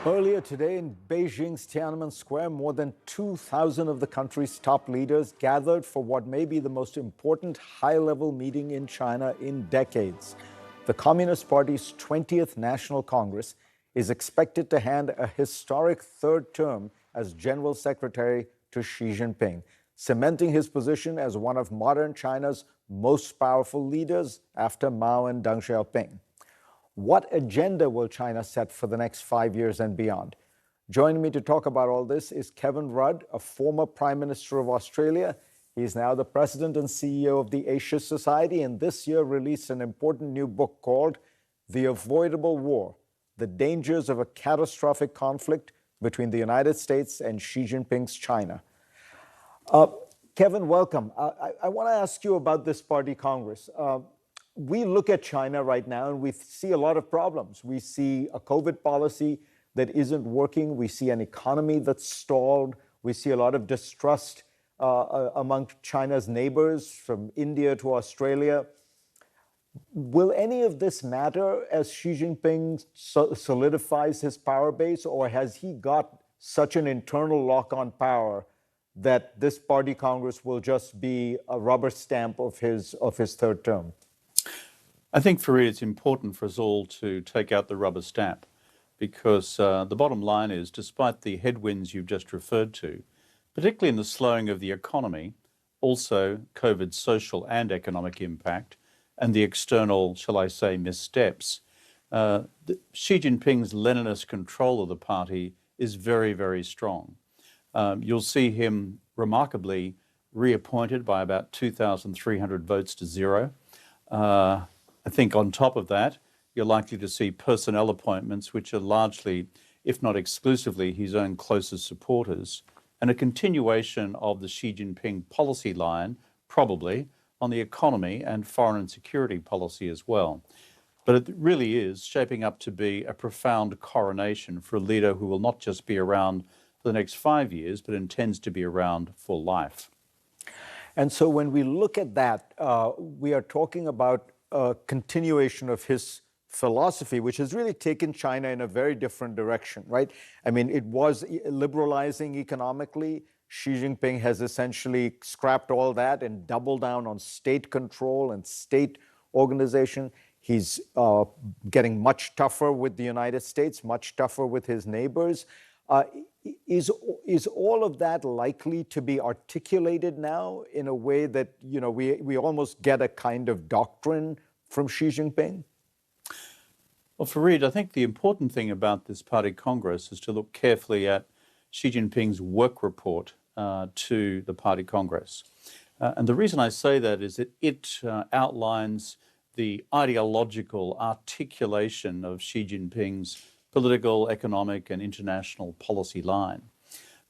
Earlier today in Beijing's Tiananmen Square, more than 2,000 of the country's top leaders gathered for what may be the most important high-level meeting in China in decades. The Communist Party's 20th National Congress is expected to hand a historic third term as General Secretary to Xi Jinping, cementing his position as one of modern China's most powerful leaders after Mao and Deng Xiaoping. What agenda will China set for the next 5 years and beyond? Joining me to talk about all this is Kevin Rudd, a former Prime Minister of Australia. He is now the President and CEO of the Asia Society, and this year released an important new book called The Avoidable War: The Dangers of a Catastrophic Conflict Between the United States and Xi Jinping's China. Kevin, welcome. I want to ask you about this party Congress. We look at China right now and we see a lot of problems. We see a COVID policy that isn't working. We see an economy that's stalled. We see a lot of distrust among China's neighbors from India to Australia. Will any of this matter as Xi Jinping solidifies his power base, or has he got such an internal lock on power that this party Congress will just be a rubber stamp of his third term? I think, Fareed, it's important for us all to take out the rubber stamp because the bottom line is, despite the headwinds you've just referred to, particularly in the slowing of the economy, also COVID's social and economic impact, and the external, shall I say, missteps, Xi Jinping's Leninist control of the party is very, very strong. You'll see him remarkably reappointed by about 2,300 votes to zero. I think on top of that, you're likely to see personnel appointments which are largely, if not exclusively, his own closest supporters, and a continuation of the Xi Jinping policy line, probably, on the economy and foreign and security policy as well. But it really is shaping up to be a profound coronation for a leader who will not just be around for the next 5 years, but intends to be around for life. And so when we look at that, we are talking about a continuation of his philosophy, which has really taken China in a very different direction, right? I mean, it was liberalizing economically. Xi Jinping has essentially scrapped all that and doubled down on state control and state organization. He's getting much tougher with the United States, much tougher with his neighbors. Is all of that likely to be articulated now in a way that, you know, we almost get a kind of doctrine from Xi Jinping? Well, Fareed, I think the important thing about this party Congress is to look carefully at Xi Jinping's work report to the party Congress. And the reason I say that is that it outlines the ideological articulation of Xi Jinping's political, economic, and international policy line.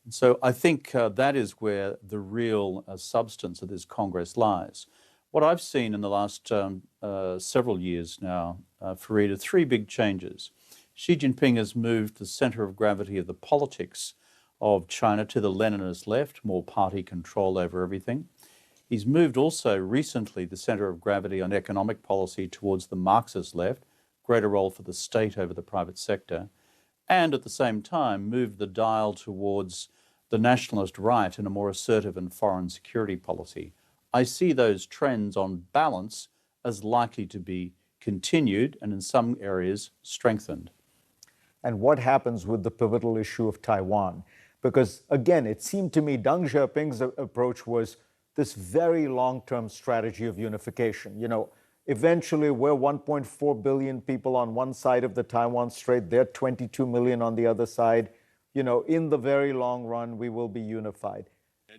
And so I think that is where the real substance of this Congress lies. What I've seen in the last several years now, Fareed, are three big changes. Xi Jinping has moved the center of gravity of the politics of China to the Leninist left, more party control over everything. He's moved also recently the center of gravity on economic policy towards the Marxist left, greater role for the state over the private sector, and at the same time moved the dial towards the nationalist right in a more assertive and foreign security policy. I see those trends on balance as likely to be continued and in some areas strengthened. And what happens with the pivotal issue of Taiwan? Because again, it seemed to me Deng Xiaoping's approach was this very long-term strategy of unification. You know, eventually, we're 1.4 billion people on one side of the Taiwan Strait. They're 22 million on the other side. You know, in the very long run, we will be unified.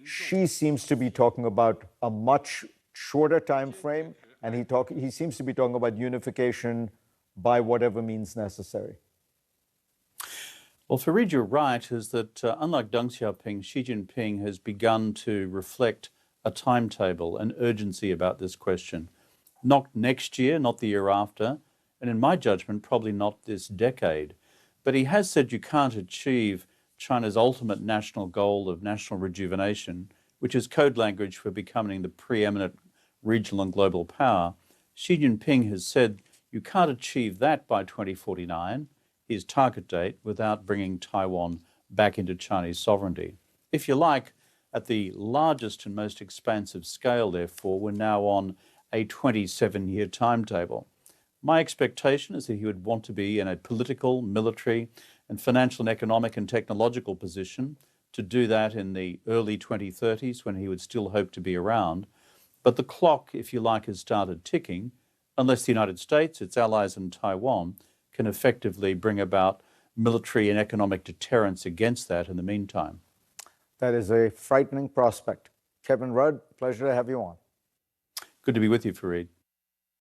Xi seems to be talking about a much shorter time frame, and he seems to be talking about unification by whatever means necessary. Well, Fareed, you're right, is that unlike Deng Xiaoping, Xi Jinping has begun to reflect a timetable, an urgency about this question. Not next year, not the year after, and in my judgment, probably not this decade. But he has said you can't achieve China's ultimate national goal of national rejuvenation, which is code language for becoming the preeminent regional and global power. Xi Jinping has said you can't achieve that by 2049. his target date without bringing Taiwan back into Chinese sovereignty. If you like, at the largest and most expansive scale, therefore, we're now on a 27-year timetable. My expectation is that he would want to be in a political, military, and financial and economic and technological position to do that in the early 2030s when he would still hope to be around. But the clock, if you like, has started ticking unless the United States, its allies, and Taiwan can effectively bring about military and economic deterrence against that in the meantime. That is a frightening prospect. Kevin Rudd, pleasure to have you on. Good to be with you, Fareed.